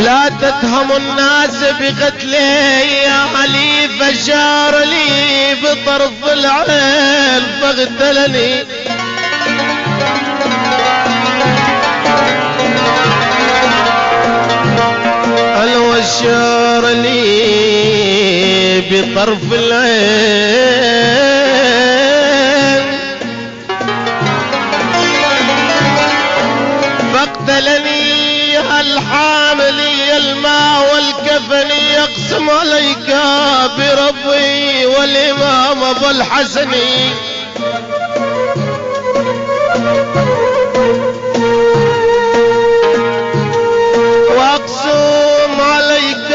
لا تتهم الناس بقتلي يا علي، فشار لي بطرف العين فاغتلني. الوشار لي بطرف العين فاقتلني. الحاملي الماء والكفن يقسم عليك بربي والإمام أبو الحسن. واقسم عليك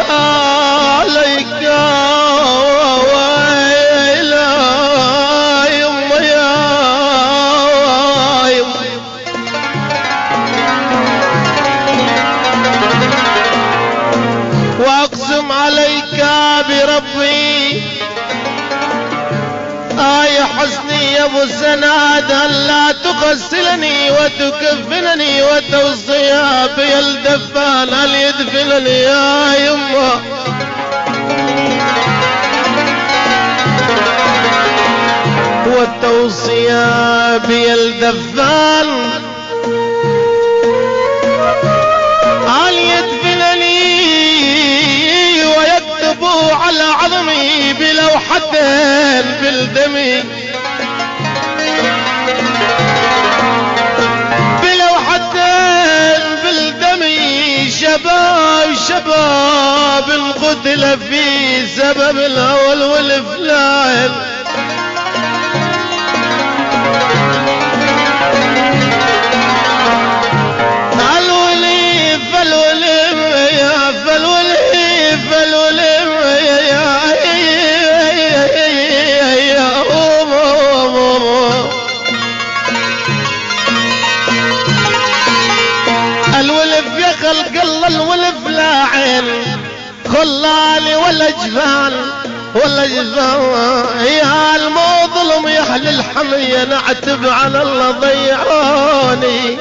واقسم عليك بربي يا حسني يا ابو السناد الا تغسلني وتكفنني وتوصي بي الدفان هل يدفنني يا يمه. وتوصي بي الدفان هل يدفنني ويكتبوا على عظمي بلوحتين بالدم. بلوحتين بالدم شباب قتل في سبب الهول والفلان. الولف لا عين خلاني ولا جفان يا المظلم يا اهل الحمية نعتب على الله ضيعوني.